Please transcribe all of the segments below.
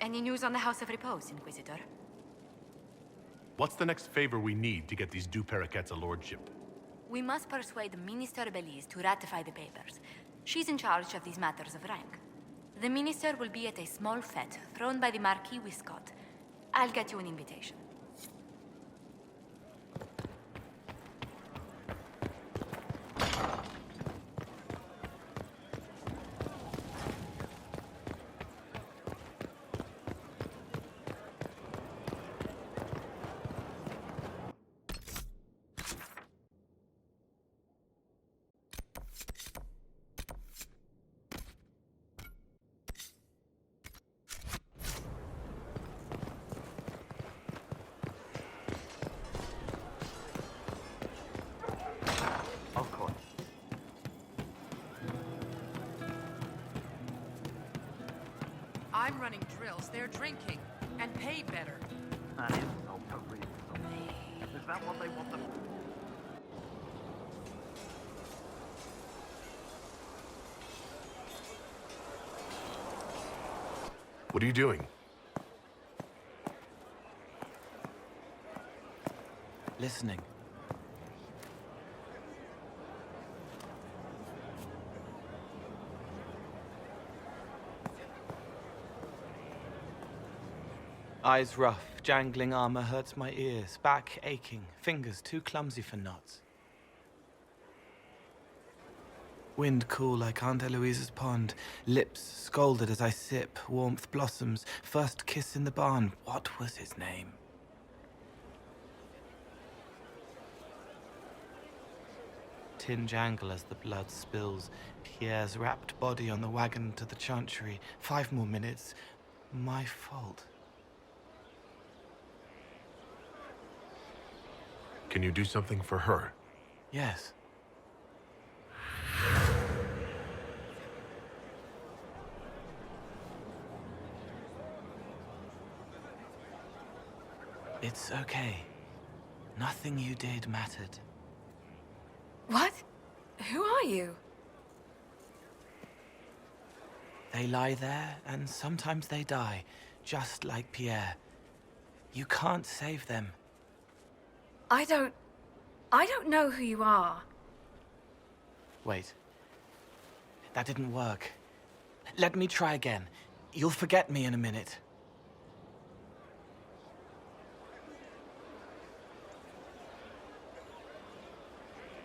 Any news on the House of Repose, Inquisitor? What's the next favor we need to get these Du Paraquets a lordship? We must persuade Minister Belize to ratify the papers. She's in charge of these matters of rank. The minister will be at a small fete thrown by the Marquis Wiscott. I'll get you an invitation. I'm running drills, they're drinking, and paid better. That is so reasonable. Is that what they want them? What are you doing? Listening. Eyes rough, jangling armor hurts my ears, back aching, fingers too clumsy for knots. Wind cool like Aunt Eloise's pond, lips scalded as I sip, warmth blossoms, first kiss in the barn. What was his name? Tin jangle as the blood spills, Pierre's wrapped body on the wagon to the chantry. 5 more minutes. My fault. Can you do something for her? Yes. It's okay. Nothing you did mattered. What? Who are you? They lie there, and sometimes they die, just like Pierre. You can't save them. I don't know who you are. Wait. That didn't work. Let me try again. You'll forget me in a minute.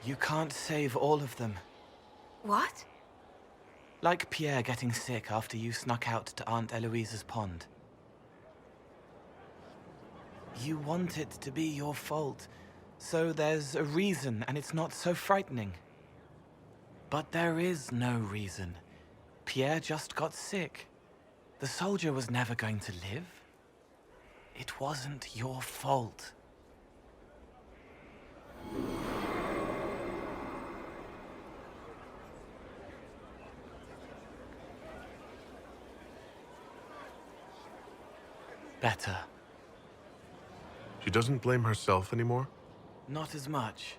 You can't save all of them. What? Like Pierre getting sick after you snuck out to Aunt Eloise's pond. You want it to be your fault, so there's a reason and it's not so frightening. But there is no reason. Pierre just got sick. The soldier was never going to live. It wasn't your fault. Better. She doesn't blame herself anymore? Not as much.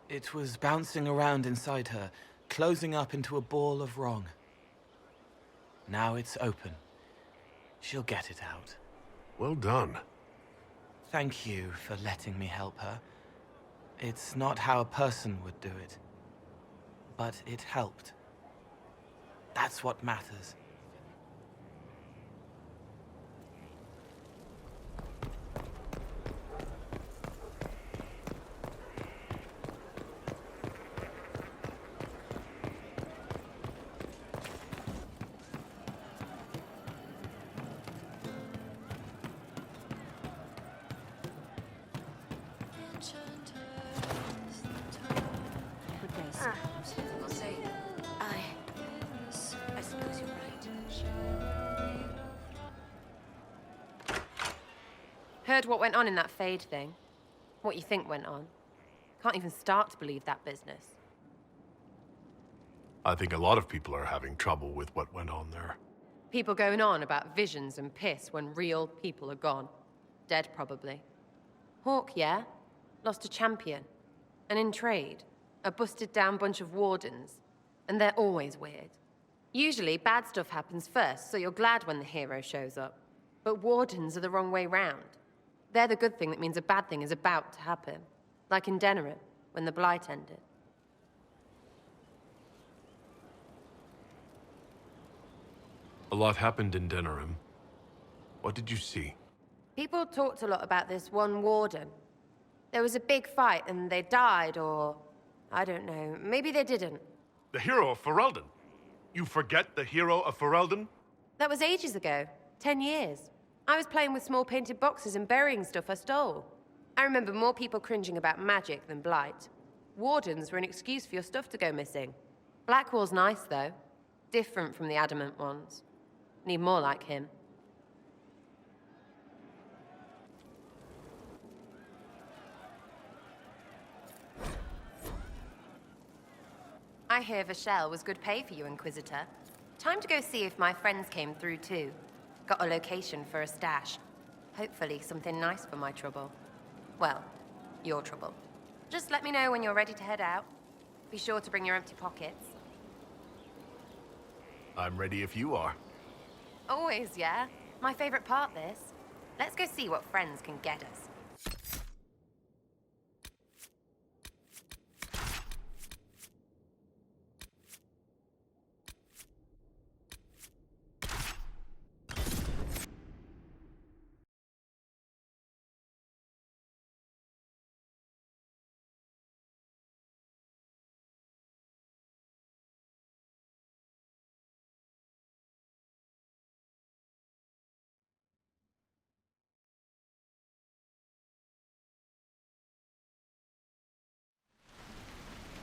It was bouncing around inside her, closing up into a ball of wrong. Now it's open. She'll get it out. Well done. Thank you for letting me help her. It's not how a person would do it. But it helped. That's what matters. We'll say, I suppose you're right. Heard what went on in that Fade thing? What you think went on? Can't even start to believe that business. I think a lot of people are having trouble with what went on there. People going on about visions and piss when real people are gone. Dead, probably. Hawk, yeah? Lost a champion. And in trade, a busted-down bunch of wardens. And they're always weird. Usually, bad stuff happens first, so you're glad when the hero shows up. But wardens are the wrong way round. They're the good thing that means a bad thing is about to happen. Like in Denerim, when the Blight ended. A lot happened in Denerim. What did you see? People talked a lot about this one warden. There was a big fight and they died, or... I don't know, maybe they didn't. The hero of Ferelden. You forget the hero of Ferelden? That was ages ago. 10 years. I was playing with small painted boxes and burying stuff I stole. I remember more people cringing about magic than Blight. Wardens were an excuse for your stuff to go missing. Blackwall's nice, though. Different from the adamant ones. Need more like him. I hear Vashel was good pay for you, Inquisitor. Time to go see if my friends came through, too. Got a location for a stash. Hopefully something nice for my trouble. Well, your trouble. Just let me know when you're ready to head out. Be sure to bring your empty pockets. I'm ready if you are. Always, yeah? My favorite part, this. Let's go see what friends can get us.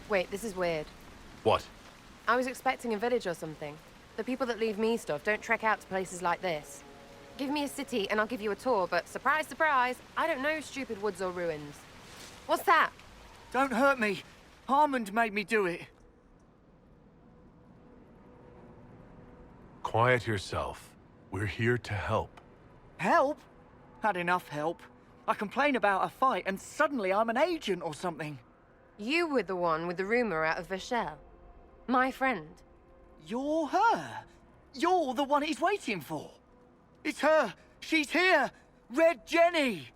Wait, this is weird. What? I was expecting a village or something. The people that leave me stuff don't trek out to places like this. Give me a city and I'll give you a tour, but surprise, surprise, I don't know stupid woods or ruins. What's that? Don't hurt me. Harmond made me do it. Quiet yourself. We're here to help. Help? Had enough help. I complain about a fight and suddenly I'm an agent or something. You were the one with the rumor out of Vashel. My friend. You're her. You're the one he's waiting for. It's her. She's here. Red Jenny.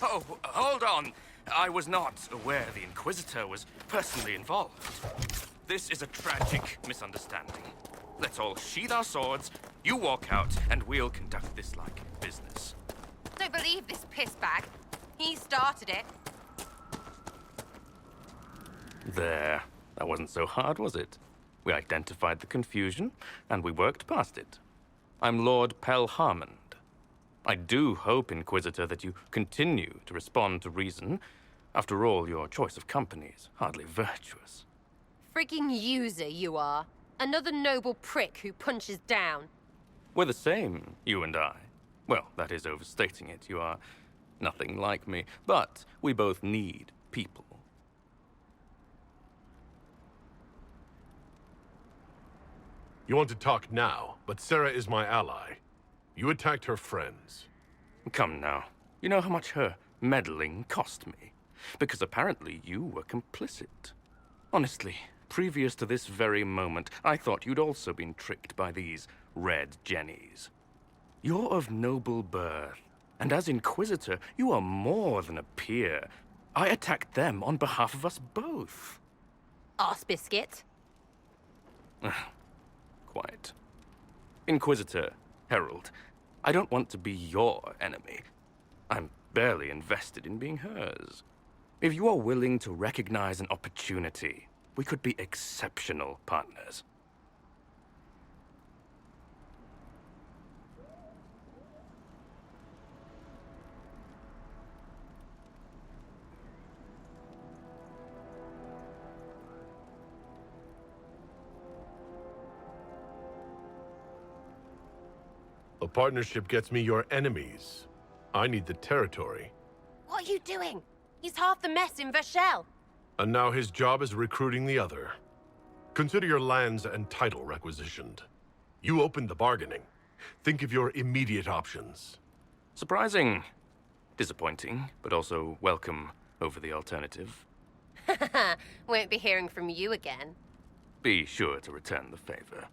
Oh, hold on. I was not aware the Inquisitor was personally involved. This is a tragic misunderstanding. Let's all sheathe our swords, you walk out, and we'll conduct this like business. Don't believe this pissbag. He started it. There. That wasn't so hard, was it? We identified the confusion, and we worked past it. I'm Lord Pel Harmond. I do hope, Inquisitor, that you continue to respond to reason. After all, your choice of company is hardly virtuous. Freaking user, you are. Another noble prick who punches down. We're the same, you and I. Well, that is overstating it. You are nothing like me. But we both need people. You want to talk now, but Sarah is my ally. You attacked her friends. Come now. You know how much her meddling cost me. Because apparently you were complicit. Honestly, previous to this very moment, I thought you'd also been tricked by these red jennies. You're of noble birth, and as Inquisitor, you are more than a peer. I attacked them on behalf of us both. Arse biscuit. Quite. Inquisitor, Herald, I don't want to be your enemy. I'm barely invested in being hers. If you are willing to recognize an opportunity, we could be exceptional partners. A partnership gets me your enemies. I need the territory. What are you doing? He's half the mess in Vashel. And now his job is recruiting the other. Consider your lands and title requisitioned. You opened the bargaining. Think of your immediate options. Surprising. Disappointing, but also welcome over the alternative. Won't be hearing from you again. Be sure to return the favor.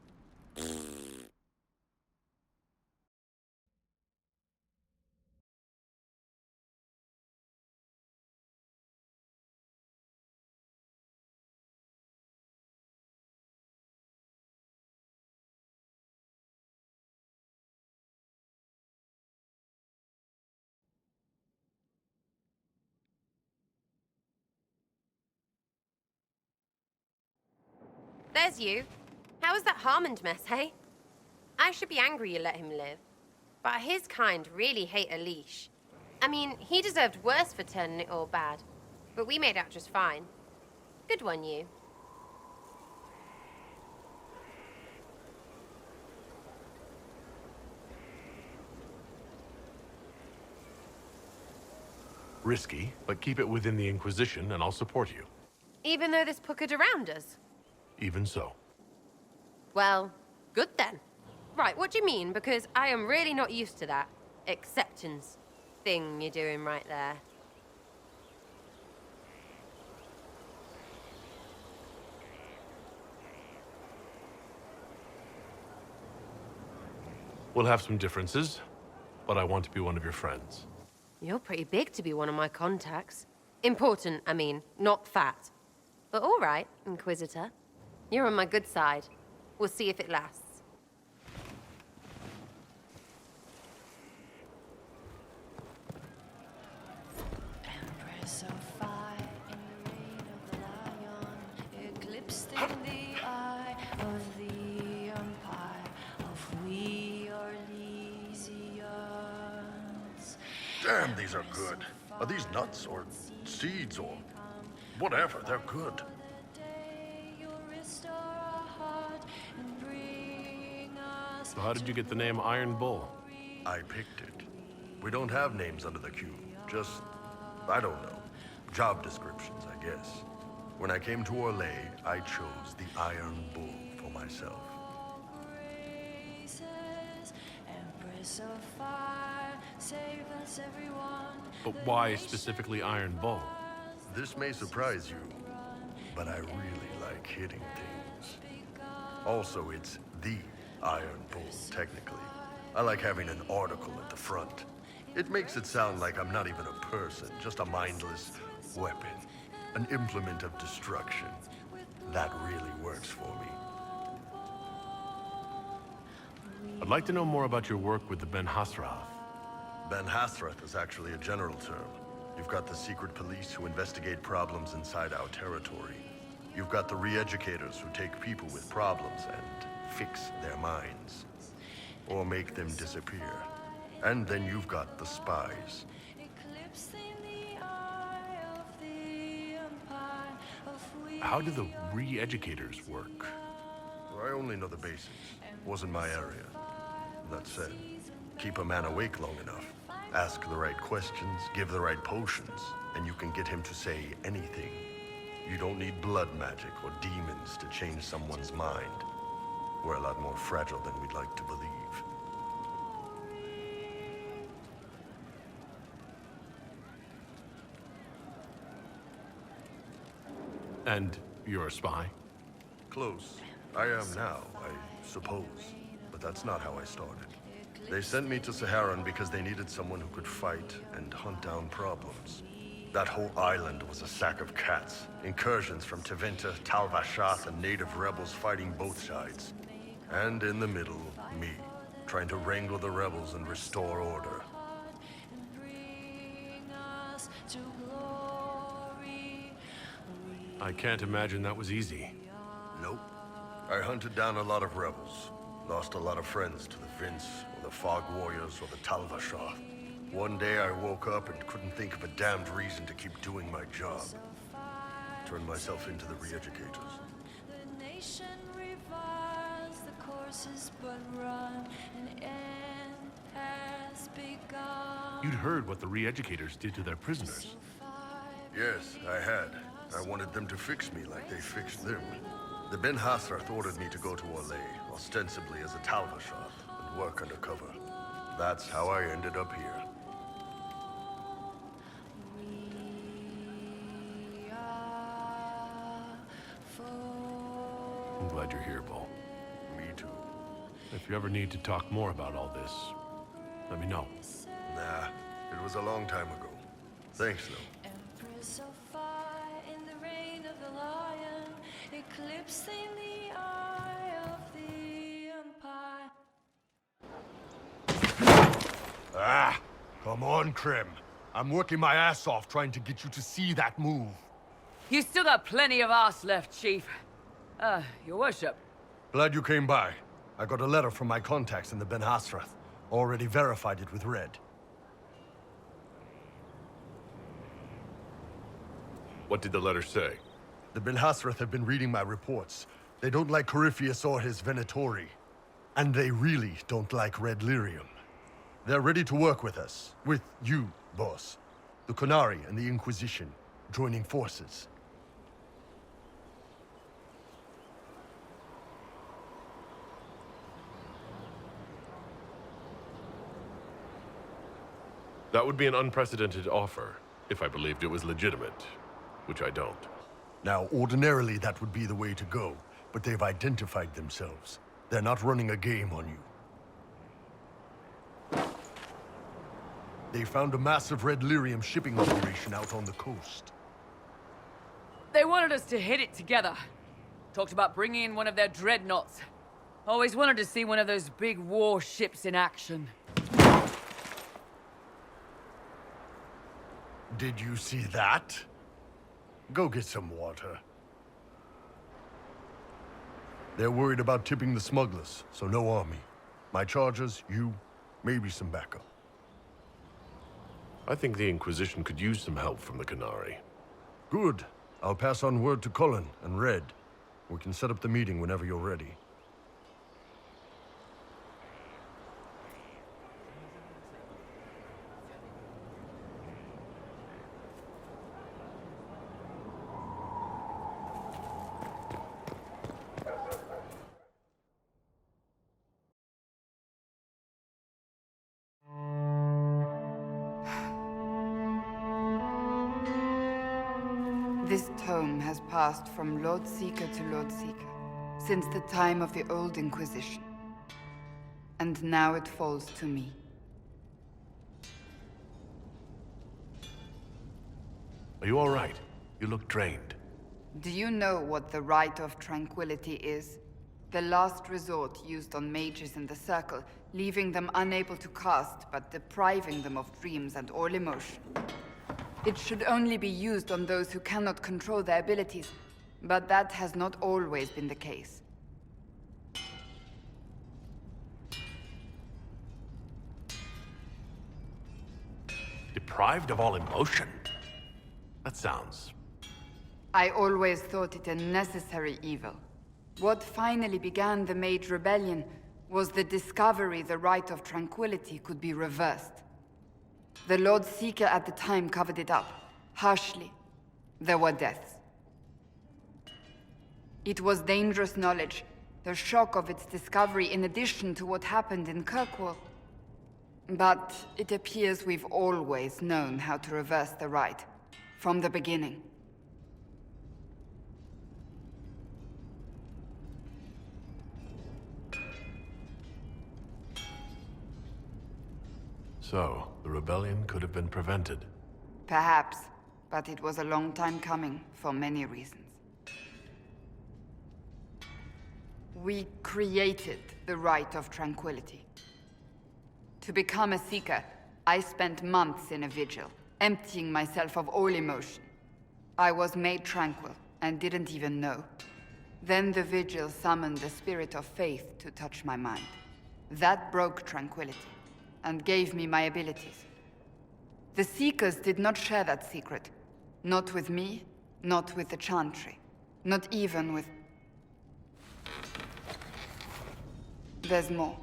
There's you. How was that Harmond mess, hey? I should be angry you let him live. But his kind really hate a leash. I mean, he deserved worse for turning it all bad. But we made out just fine. Good one, you. Risky, but keep it within the Inquisition and I'll support you. Even though this puckered around us? Even so. Well, good then. Right, what do you mean? Because I am really not used to that acceptance thing you're doing right there. We'll have some differences, but I want to be one of your friends. You're pretty big to be one of my contacts. Important, I mean, not fat. But all right, Inquisitor. You're on my good side. We'll see if it lasts. Empress of fire in the reign of the lion, eclipsed in the eye of the empire of we Orlesians. Damn, these are good. Are these nuts or seeds or whatever? They're good. So how did you get the name Iron Bull? I picked it. We don't have names under the cube. Just, I don't know, job descriptions, I guess. When I came to Orlais, I chose the Iron Bull for myself. Empress of fire, save us everyone. But why specifically Iron Bull? This may surprise you, but I really like hitting things. Also, it's the Iron Bull, technically. I like having an article at the front. It makes it sound like I'm not even a person, just a mindless weapon. An implement of destruction. That really works for me. I'd like to know more about your work with the Ben Hasrath. Ben Hasrath is actually a general term. You've got the secret police who investigate problems inside our territory. You've got the re-educators who take people with problems and fix their minds. Or make them disappear. And then you've got the spies. How do the re-educators work? Well, I only know the basics. Wasn't my area. That said, keep a man awake long enough. Ask the right questions, give the right potions, and you can get him to say anything. You don't need blood magic or demons to change someone's mind. We're a lot more fragile than we'd like to believe. And you're a spy? Close. I am now, I suppose. But that's not how I started. They sent me to Saharan because they needed someone who could fight and hunt down problems. That whole island was a sack of cats. Incursions from Tevinter, Tal Vashath, and native rebels fighting both sides. And in the middle, me, trying to wrangle the rebels and restore order. I can't imagine that was easy. Nope. I hunted down a lot of rebels. Lost a lot of friends to the Vince, or the Fog Warriors, or the Tal Vashath. One day I woke up and couldn't think of a damned reason to keep doing my job. Turned myself into the re-educators. The nation revives, the courses but run, and end has begun. You'd heard what the re-educators did to their prisoners. Yes, I had. I wanted them to fix me like they fixed them. The Ben Hasrath ordered me to go to Orlais, ostensibly as a Talvashot, and work undercover. That's how I ended up here. I'm glad you're here, Bull. Me too. If you ever need to talk more about all this, let me know. Nah, it was a long time ago. Thanks, though. Empress of fire in the reign of the lion, eclipsing the eye of the empire. Ah! Come on, Krem. I'm working my ass off trying to get you to see that move. You still got plenty of arse left, Chief. Your worship. Glad you came by. I got a letter from my contacts in the Ben Hasrath. Already verified it with Red. What did the letter say? The Ben Hasrath have been reading my reports. They don't like Corypheus or his Venatori. And they really don't like Red Lyrium. They're ready to work with us. With you, boss. The Qunari and the Inquisition, joining forces. That would be an unprecedented offer, if I believed it was legitimate, which I don't. Now, ordinarily that would be the way to go, but they've identified themselves. They're not running a game on you. They found a massive Red Lyrium shipping operation out on the coast. They wanted us to hit it together. Talked about bringing in one of their dreadnoughts. Always wanted to see one of those big warships in action. Did you see that? Go get some water. They're worried about tipping the smugglers, so no army. My charges, you, maybe some backup. I think the Inquisition could use some help from the Qunari. Good. I'll pass on word to Cullen and Red. We can set up the meeting whenever you're ready. This tome has passed from Lord Seeker to Lord Seeker, since the time of the Old Inquisition. And now it falls to me. Are you all right? You look drained. Do you know what the Rite of Tranquility is? The last resort used on mages in the Circle, leaving them unable to cast, but depriving them of dreams and all emotion. It should only be used on those who cannot control their abilities, but that has not always been the case. Deprived of all emotion? That sounds... I always thought it a necessary evil. What finally began the Mage Rebellion was the discovery the Rite of Tranquility could be reversed. The Lord Seeker at the time covered it up, harshly. There were deaths. It was dangerous knowledge, the shock of its discovery in addition to what happened in Kirkwall. But it appears we've always known how to reverse the Rite, from the beginning. So, the rebellion could have been prevented. Perhaps, but it was a long time coming, for many reasons. We created the Rite of Tranquility. To become a Seeker, I spent months in a vigil, emptying myself of all emotion. I was made tranquil, and didn't even know. Then the vigil summoned the spirit of faith to touch my mind. That broke tranquility, and gave me my abilities. The Seekers did not share that secret. Not with me, not with the Chantry, not even with... There's more.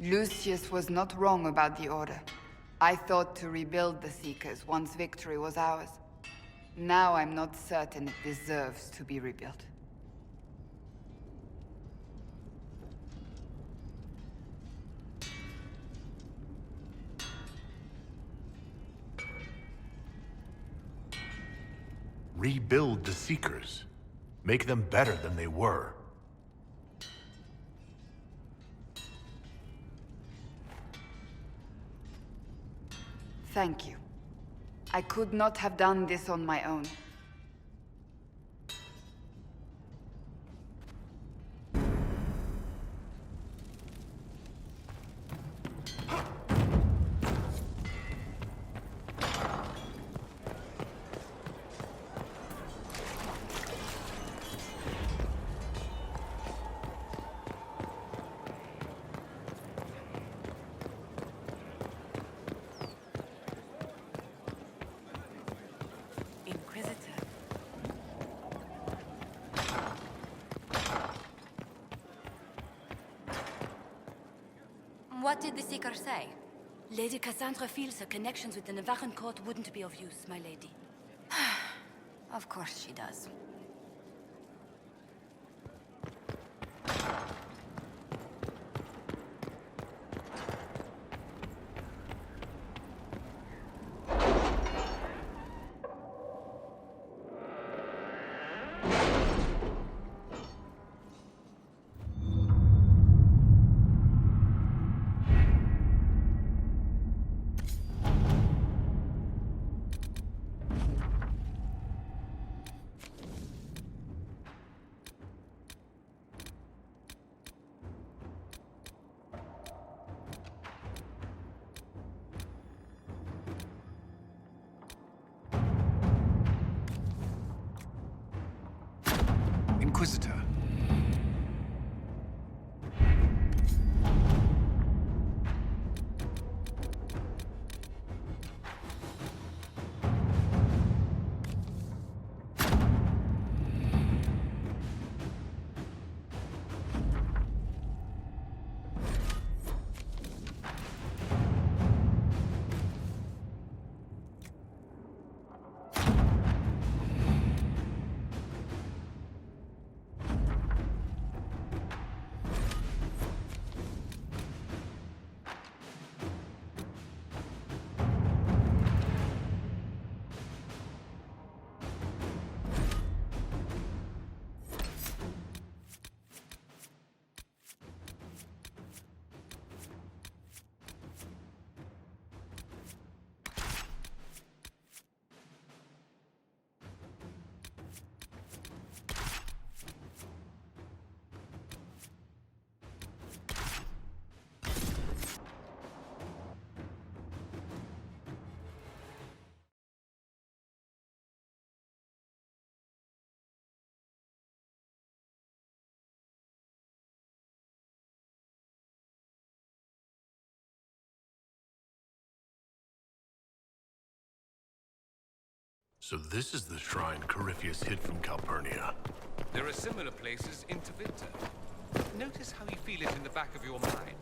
Lucius was not wrong about the Order. I thought to rebuild the Seekers once victory was ours. Now I'm not certain it deserves to be rebuilt. Rebuild the Seekers. Make them better than they were. Thank you. I could not have done this on my own. Inquisitor. What did the Seeker say? Lady Cassandra feels her connections with the Navarran court wouldn't be of use, my lady. Of course she does. Inquisitor. So this is the shrine Corypheus hid from Calpurnia. There are similar places in Tevinter. Notice how you feel it in the back of your mind.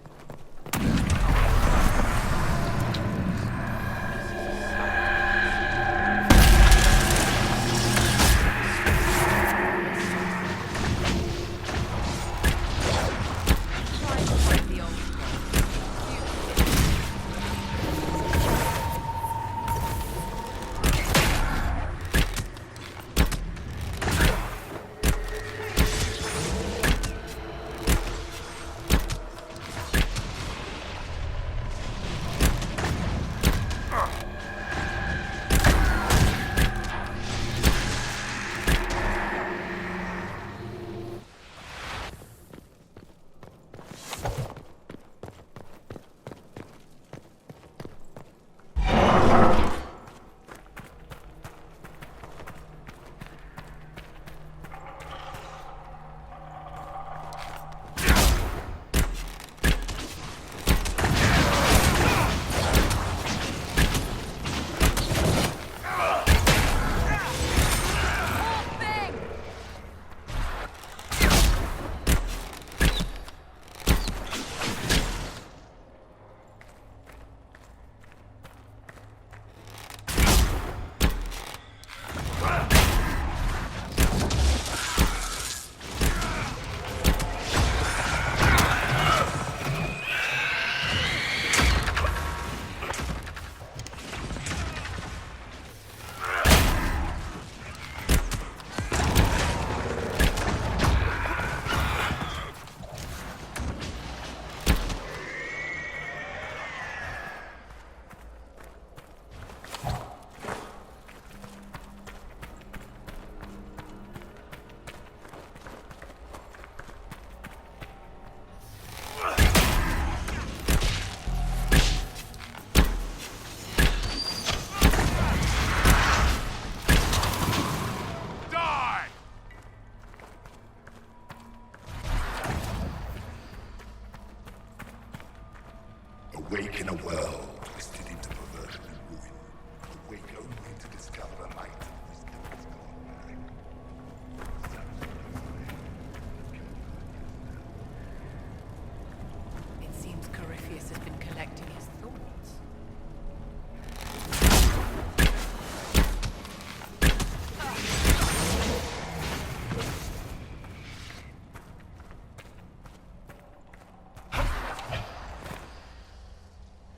Awake in a world twisted into perversion and ruin. Awake only to discover a light that wisdom has gone back. It seems Corypheus has been collecting his thoughts.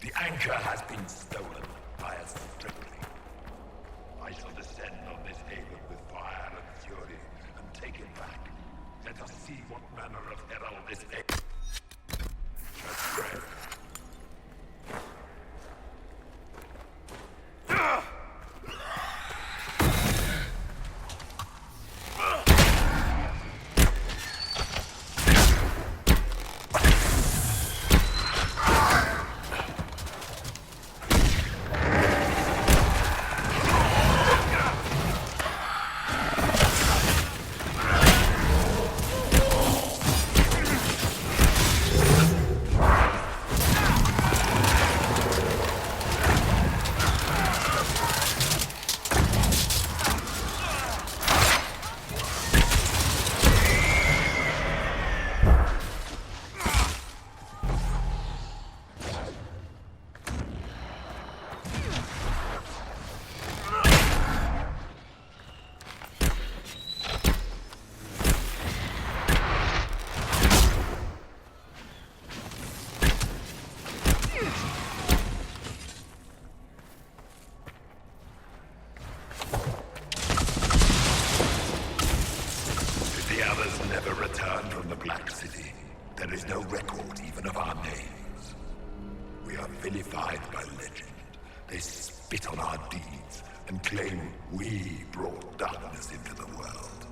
The anchor has been stolen by a stripling. I shall descend on this haven with fire and fury and take it back. Let us see what manner of herald this is. There is no record even of our names. We are vilified by legend. They spit on our deeds and claim we brought darkness into the world.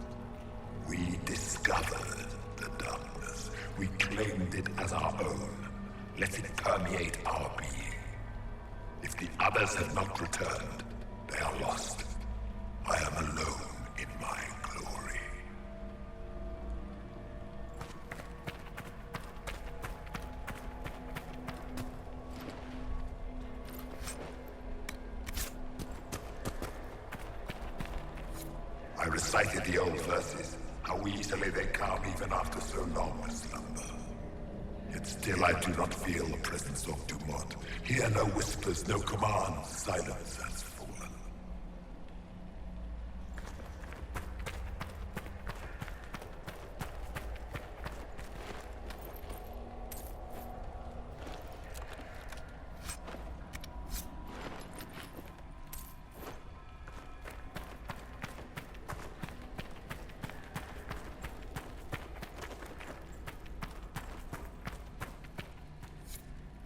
We discovered the darkness. We claimed it as our own. Let it permeate our being. If the others have not returned, they are lost. I am alone in my glory. I recited the old verses, how easily they come even after so long a slumber. Yet still I do not feel the presence of Dumont. Hear no whispers, no commands, silence has fallen.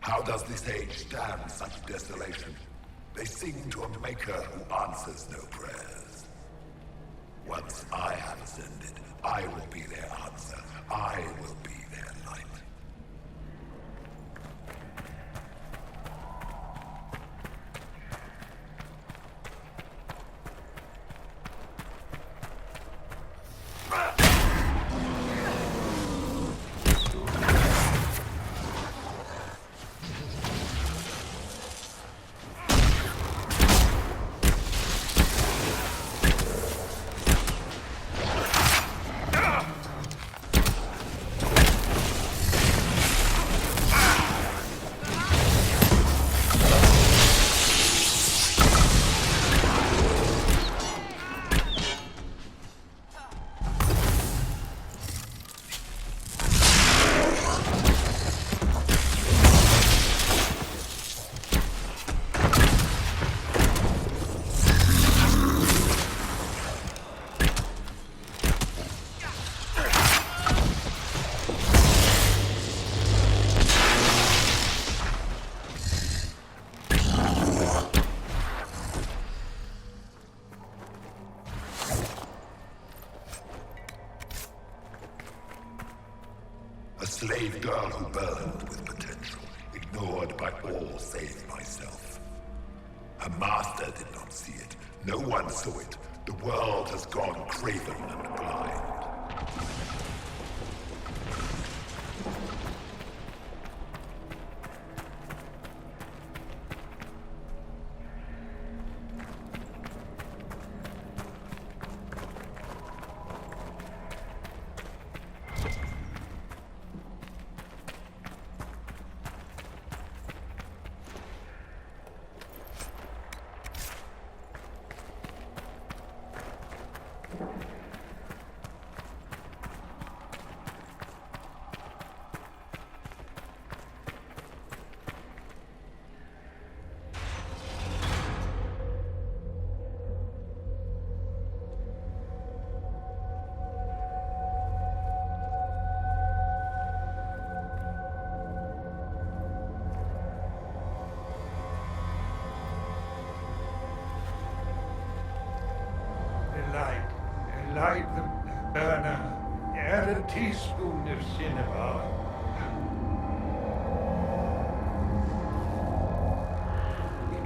How does this age stand such desolation? They sing to a maker who answers no prayers. Once I have ascended, I will be their answer. I will be their light. A slave girl who burned with potential, ignored by all save myself. Her master did not see it. No one saw it. The world has gone craven and blind.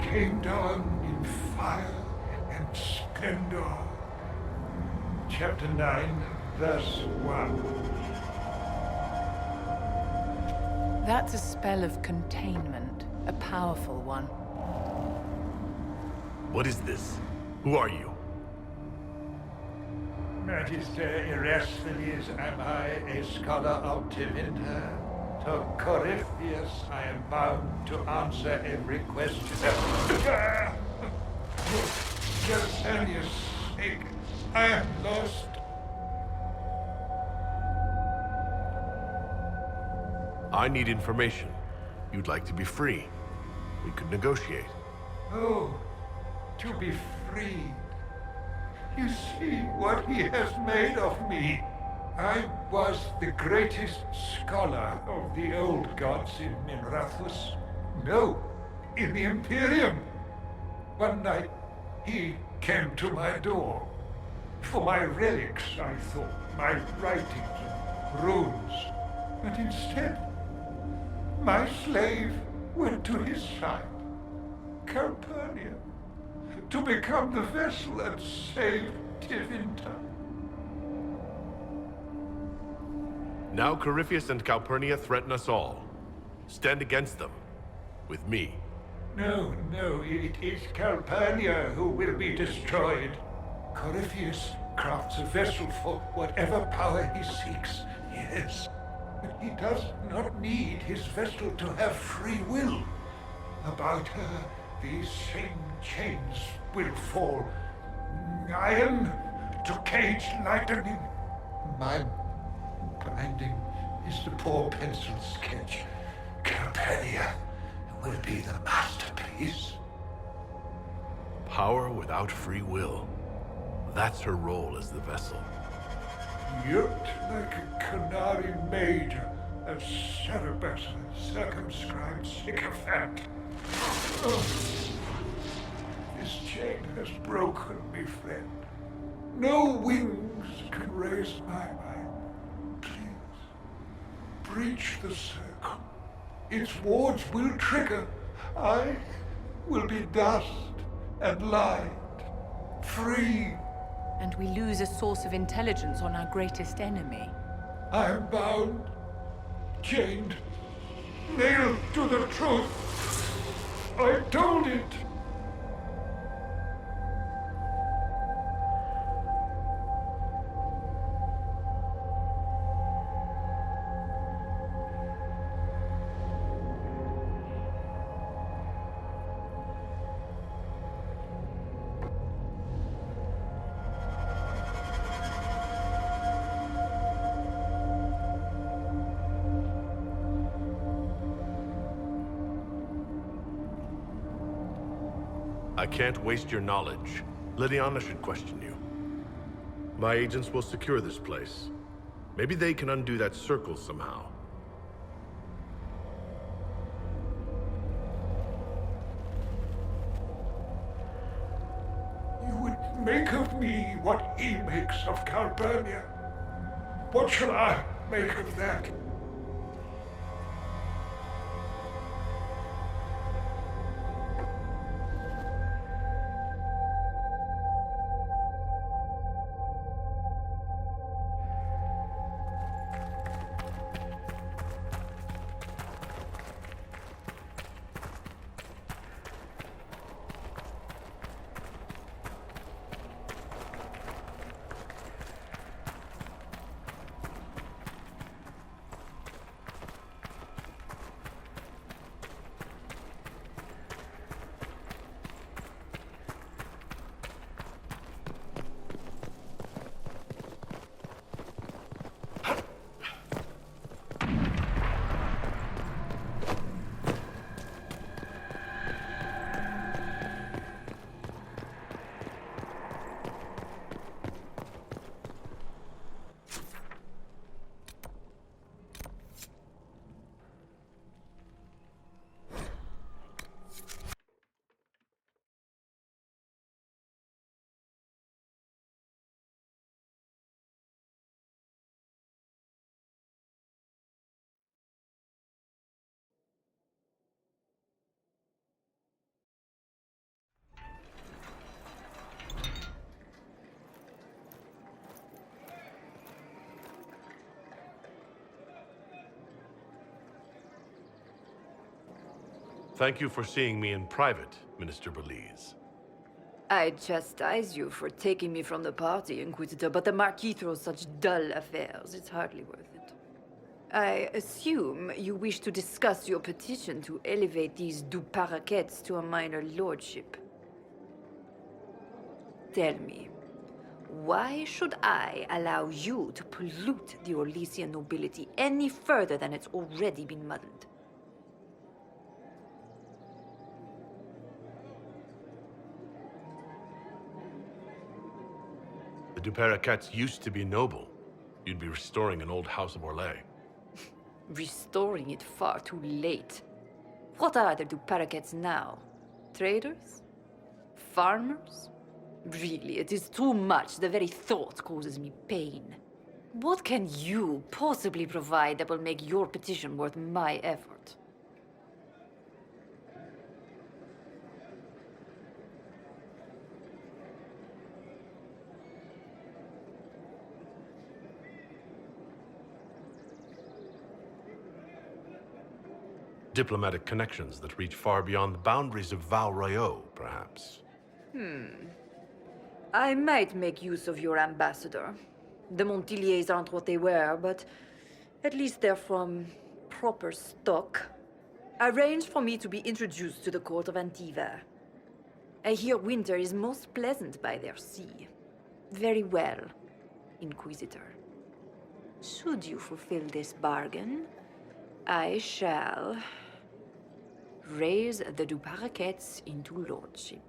came down in fire and splendor. Chapter 9, verse 1. That's a spell of containment. A powerful one. What is this? Who are you? Magister Erasthenes, am I a scholar of Tevinter? To Corypheus, I am bound to answer every question. For Sanius' sake, I am lost. I need information. You'd like to be free. We could negotiate. Oh, to be free. You see what he has made of me. I was the greatest scholar of the old gods in Minrathus. No, in the Imperium. One night, he came to my door. For my relics, I thought, my writings and runes. But instead, my slave went to his side, Calpurnia, to become the vessel that saved Tevinter. Now Corypheus and Calpurnia threaten us all. Stand against them. With me. No, it is Calpurnia who will be destroyed. Corypheus crafts a vessel for whatever power he seeks, yes. But he does not need his vessel to have free will. About her, these same chains will fall. Iron to cage lightning. My binding is the poor pencil sketch. Calpurnia will be the masterpiece. Power without free will. That's her role as the vessel. Yoked like a Canary mage, a Cerebus, circumscribed sycophant. Oh, this chain has broken me, friend. No wings can raise my mind. Please, breach the circle. Its wards will trigger. I will be dust and light, free. And we lose a source of intelligence on our greatest enemy. I am bound, chained, nailed to the truth. I told it. I can't waste your knowledge. Liliana should question you. My agents will secure this place. Maybe they can undo that circle somehow. You would make of me what he makes of Calpurnia. What shall I make of that? Thank you for seeing me in private, Minister Belize. I chastise you for taking me from the party, Inquisitor, but the Marquis throws such dull affairs, it's hardly worth it. I assume you wish to discuss your petition to elevate these du Paraquets to a minor lordship. Tell me, why should I allow you to pollute the Orlesian nobility any further than it's already been muddled? The du Paraquets used to be noble. You'd be restoring an old house of Orlais. Restoring it far too late. What are the du Paraquets now? Traders? Farmers? Really, it is too much. The very thought causes me pain. What can you possibly provide that will make your petition worth my effort? Diplomatic connections that reach far beyond the boundaries of Val Royeaux, perhaps. I might make use of your ambassador. The Montiliers aren't what they were, but at least they're from proper stock. Arrange for me to be introduced to the court of Antiva. I hear winter is most pleasant by their sea. Very well, Inquisitor. Should you fulfill this bargain, I shall raise the du Paraquets into lordship.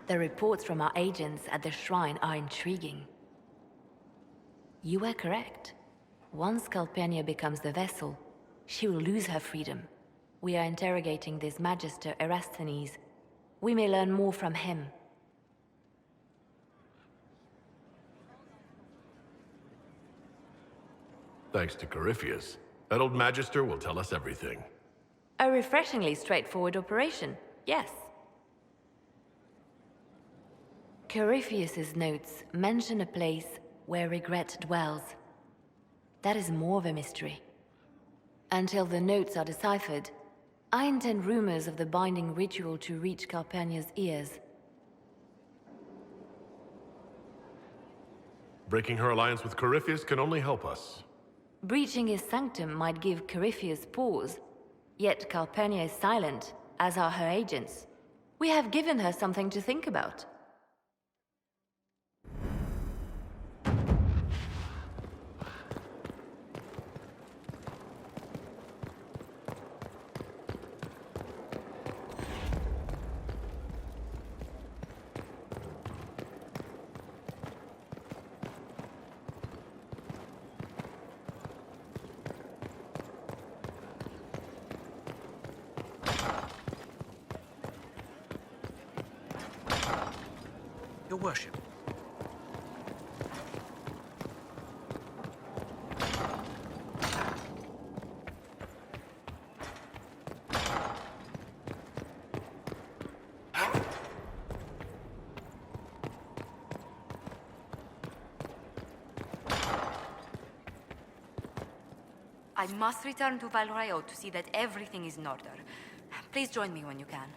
The reports from our agents at the shrine are intriguing. You were correct. Once Calpurnia becomes the vessel, she will lose her freedom. We are interrogating this Magister Erasthenes. We may learn more from him. Thanks to Corypheus. That old Magister will tell us everything. A refreshingly straightforward operation, yes. Corypheus's notes mention a place where regret dwells. That is more of a mystery. Until the notes are deciphered, I intend rumors of the binding ritual to reach Calpurnia's ears. Breaking her alliance with Corypheus can only help us. Breaching his sanctum might give Corypheus pause, yet Calpurnia is silent, as are her agents. We have given her something to think about. Your worship. I must return to Val Royeaux to see that everything is in order. Please join me when you can.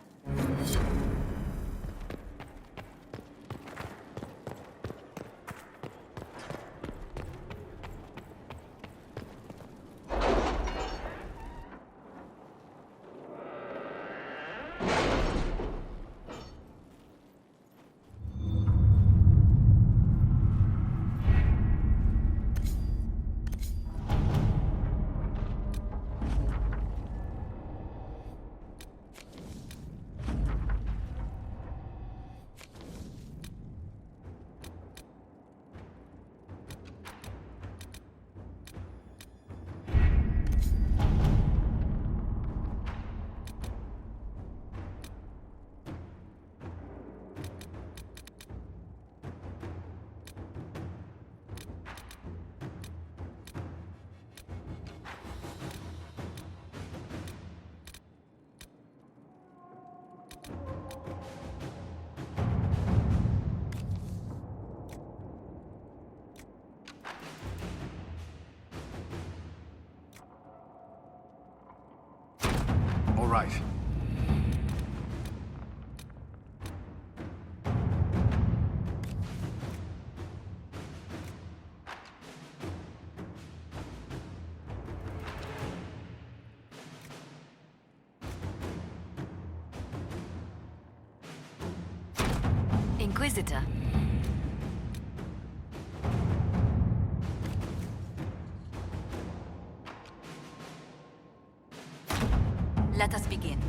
right. Inquisitor. Let us begin.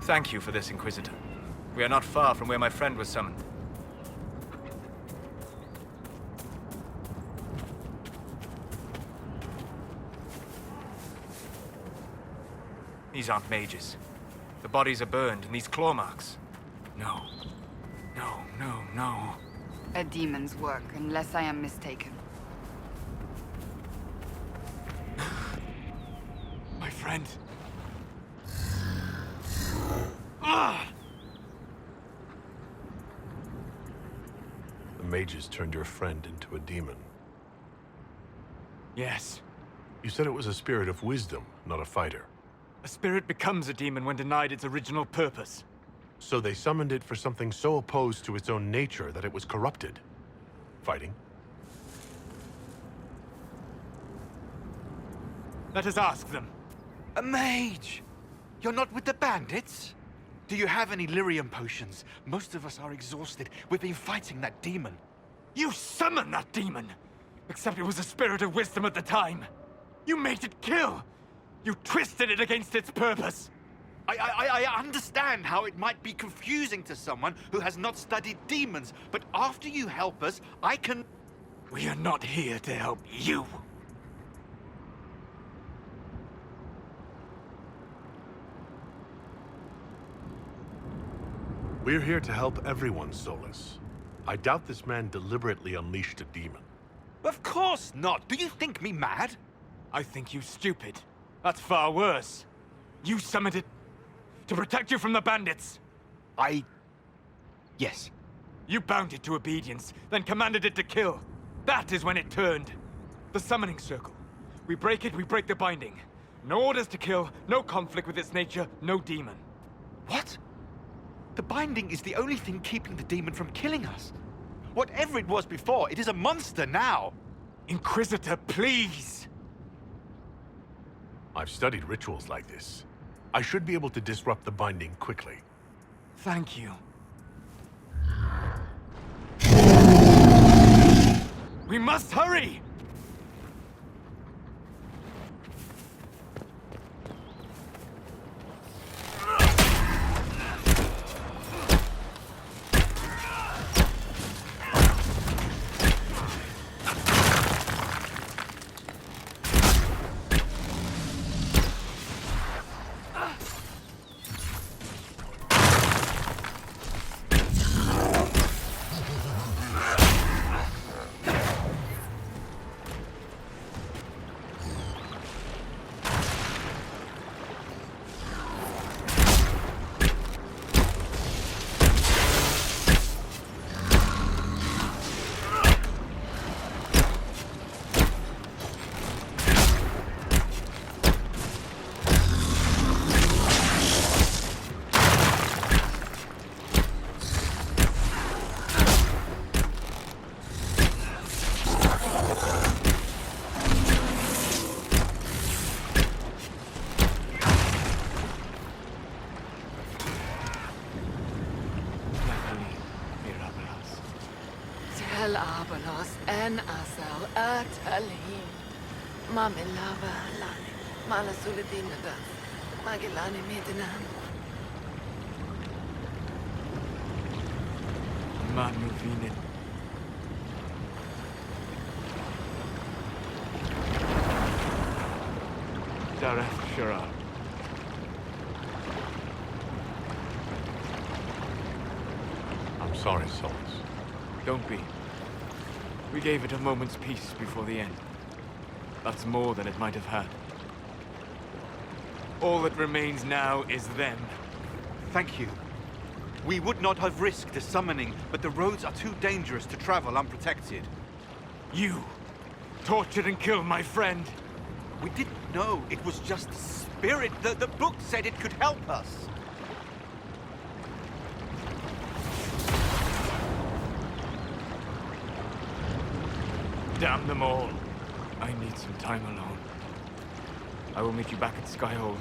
Thank you for this, Inquisitor. We are not far from where my friend was summoned. These aren't mages. The bodies are burned, and these claw marks. No. No, no, no. A demon's work, unless I am mistaken. My friend. Ah! The mages turned your friend into a demon. Yes. You said it was a spirit of wisdom, not a fighter. A spirit becomes a demon when denied its original purpose. So they summoned it for something so opposed to its own nature that it was corrupted. Fighting? Let us ask them. A mage! You're not with the bandits? Do you have any lyrium potions? Most of us are exhausted. We've been fighting that demon. You summoned that demon! Except it was a spirit of wisdom at the time. You made it kill! You twisted it against its purpose! I understand how it might be confusing to someone who has not studied demons, but after you help us, I can... We are not here to help you. We're here to help everyone, Solus. I doubt this man deliberately unleashed a demon. Of course not! Do you think me mad? I think you stupid. That's far worse. You summoned it to protect you from the bandits. Yes. You bound it to obedience, then commanded it to kill. That is when it turned. The summoning circle. We break it, we break the binding. No orders to kill, no conflict with its nature, no demon. What? The binding is the only thing keeping the demon from killing us. Whatever it was before, it is a monster now. Inquisitor, please! I've studied rituals like this. I should be able to disrupt the binding quickly. Thank you. We must hurry! Abalos en asal atalim. Mamilava lani. Malasuladinadas. Magilani medinan. Manuvinin. Dareth Shara. I'm sorry, Solus. Don't be. We gave it a moment's peace before the end. That's more than it might have had. All that remains now is them. Thank you. We would not have risked a summoning, but the roads are too dangerous to travel unprotected. You tortured and killed my friend. We didn't know it was just a spirit. The book said it could help us. Damn them all. I need some time alone. I will meet you back at Skyhold.